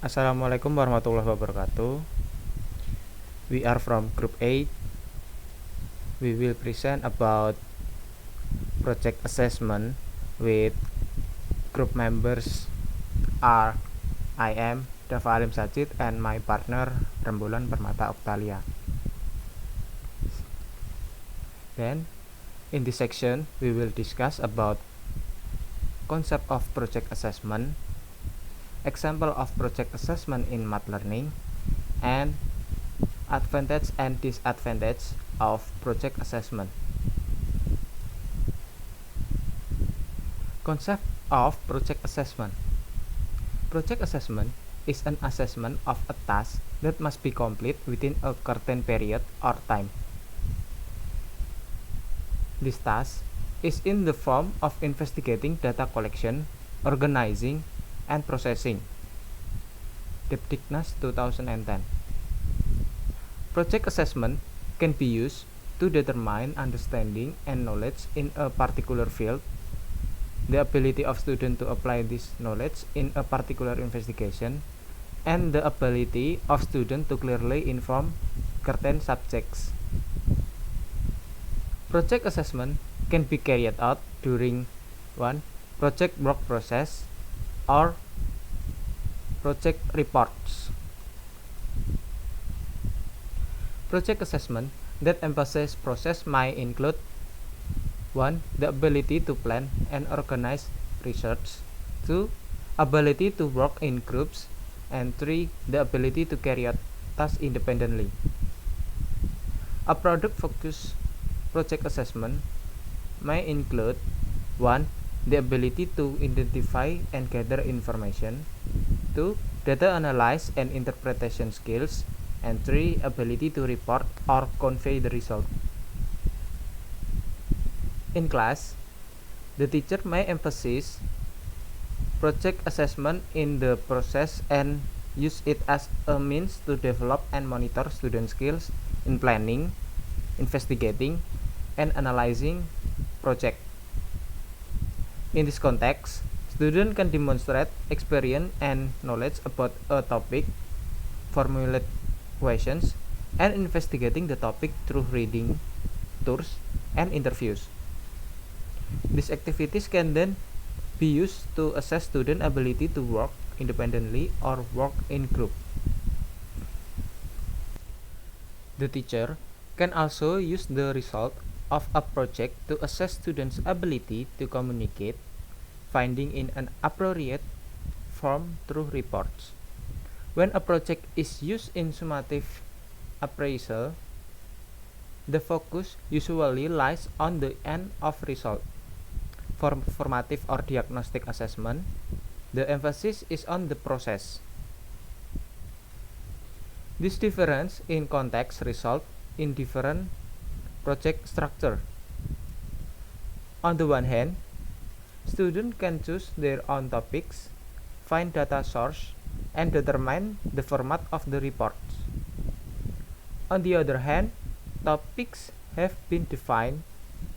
Assalamualaikum warahmatullahi wabarakatuh. We are from Group 8. We will present about project assessment with group members are I am Dava Alim Sajid and my partner Rembulan Permata Oktalia. Then in this section we will discuss about concept of project assessment, example of project assessment in math learning, and advantage and disadvantage of project assessment. Concept of project assessment. Project assessment is an assessment of a task that must be complete within a certain period or time. This task is in the form of investigating data collection, organizing, and processing. Depdicnas 2010. Project assessment can be used to determine understanding and knowledge in a particular field, the ability of students to apply this knowledge in a particular investigation, and the ability of students to clearly inform certain subjects. Project assessment can be carried out during 1. Project work process or project reports. Project assessment that emphasizes process might include 1. The ability to plan and organize research, 2. Ability to work in groups, and 3. The ability to carry out tasks independently. A product-focused project assessment may include 1. The ability to identify and gather information, 2. Data analysis and interpretation skills, and 3. Ability to report or convey the result. In class, the teacher may emphasize project assessment in the process and use it as a means to develop and monitor student skills in planning, investigating, and analyzing project. In this context, students can demonstrate experience and knowledge about a topic, formulate questions, and investigating the topic through reading, tours, and interviews. These activities can then be used to assess student ability to work independently or work in group. The teacher can also use the result of a project to assess students' ability to communicate, finding in an appropriate form through reports. When a project is used in summative appraisal, the focus usually lies on the end of result. For formative or diagnostic assessment, the emphasis is on the process. This difference in context results in different project structure. On the one hand, students can choose their own topics, find data source, and determine the format of the reports. On the other hand, topics have been defined,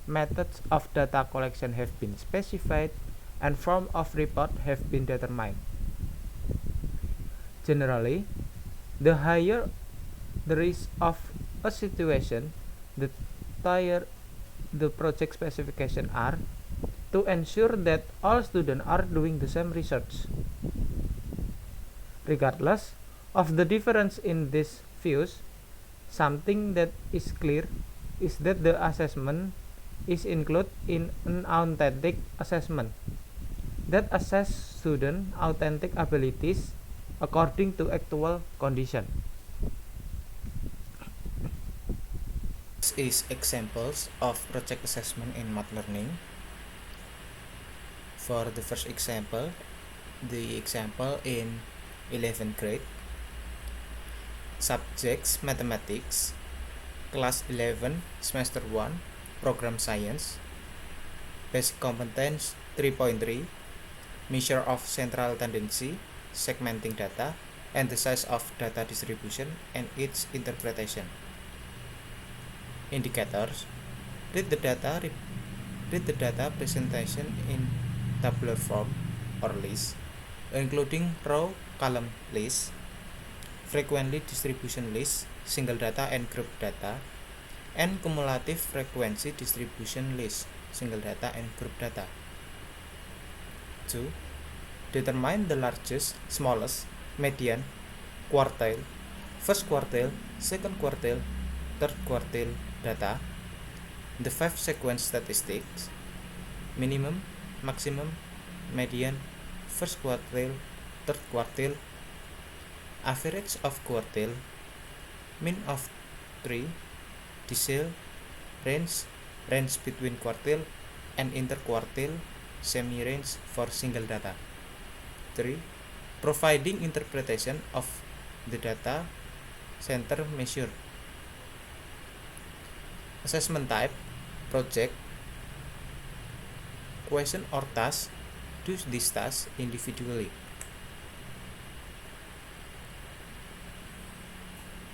methods of data collection have been specified, and form of report have been determined. Generally, the higher the risk of a situation, the tighter the project specifications are to ensure that all students are doing the same research. Regardless of the difference in these views, something that is clear is that the assessment is included in an authentic assessment that assess student authentic abilities according to actual condition. This is examples of project assessment in math learning. For the first example, the example in 11th grade, subjects mathematics, class 11, semester 1, program science, basic competence 3.3, measure of central tendency, segmenting data, and the size of data distribution and its interpretation. Indicators: read the data presentation in tabular form or list. including row column list, frequently distribution list, single data and group data, and cumulative frequency distribution list, single data and group data. 2. Determine the largest, smallest, median, quartile, first quartile, second quartile, third quartile data, the 5 sequence statistics, minimum, maximum, median, first quartile, third quartile, average of quartile, mean of 3, decile, range between quartile and interquartile, semi-range for single data. 3. Providing interpretation of the data center measure. Assessment type, project, question or task. Do this task individually.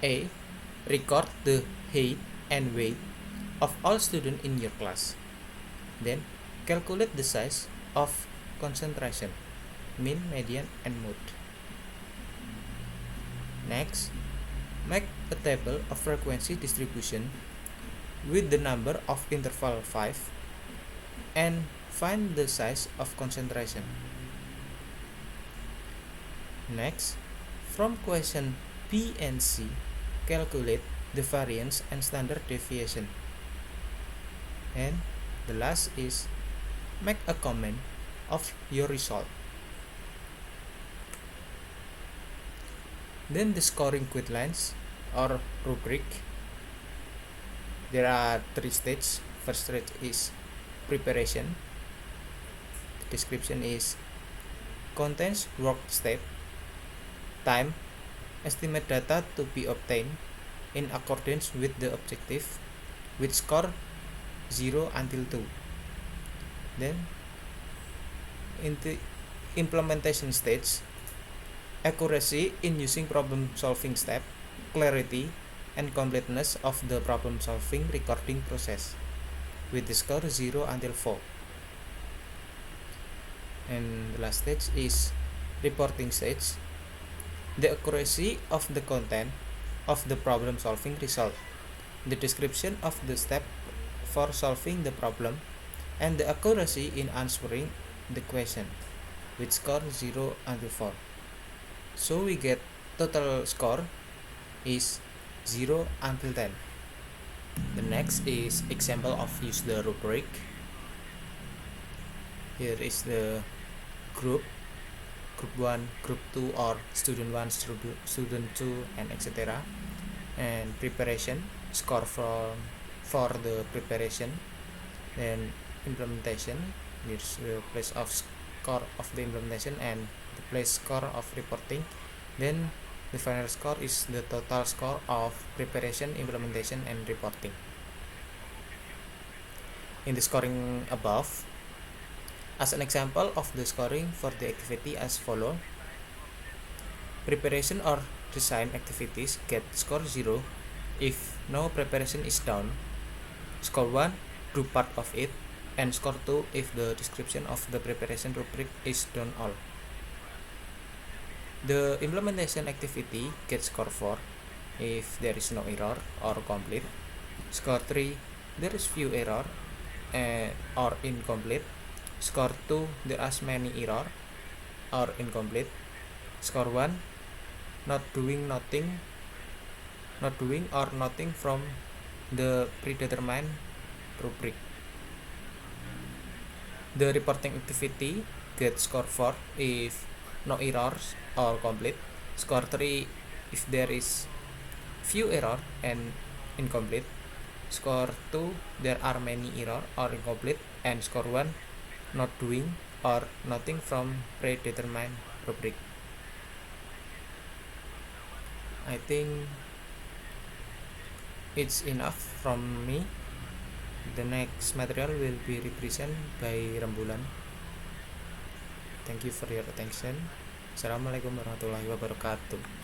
A. Record the height and weight of all students in your class. Then calculate the size of concentration, mean, median, and mode. Next, make a table of frequency distribution with the number of interval 5 and find the size of concentration. Next, from question B and C, calculate the variance and standard deviation. And the last is make a comment of your result. Then the scoring guidelines or rubric. There are 3 stages. First stage is preparation. The description is contains work step, time, estimate data to be obtained in accordance with the objective, with score 0 until 2. Then in the implementation stage, accuracy in using problem solving step, clarity and completeness of the problem solving recording process, with the score 0 until 4. And the last stage is reporting stage, the accuracy of the content of the problem solving result, the description of the step for solving the problem, and the accuracy in answering the question, with score 0 until 4. So we get total score is 0 until 10. The next is example of use the rubric. Here is the group 1, group 2, or student 1, student 2, and etc. And preparation, score for the preparation. Then implementation, here's the place of score of the implementation and the place score of reporting. Then the final score is the total score of preparation, implementation, and reporting. In the scoring above, as an example of the scoring for the activity as follow: preparation or design activities get score 0 if no preparation is done, score 1 do part of it, and score 2 if the description of the preparation rubric is done all. The implementation activity gets score 4 if there is no error or complete, score 3 there is few error or incomplete, score 2 there are many error or incomplete, score 1 not doing or nothing from the predetermined rubric. The reporting activity gets score 4 if no errors or complete, score 3 if there is few error and incomplete, score 2 there are many error or incomplete, and score 1 not doing or nothing from predetermined rubric. I think it's enough from me. The next material will be represented by Rembulan. Thank you for your attention. Assalamualaikum warahmatullahi wabarakatuh.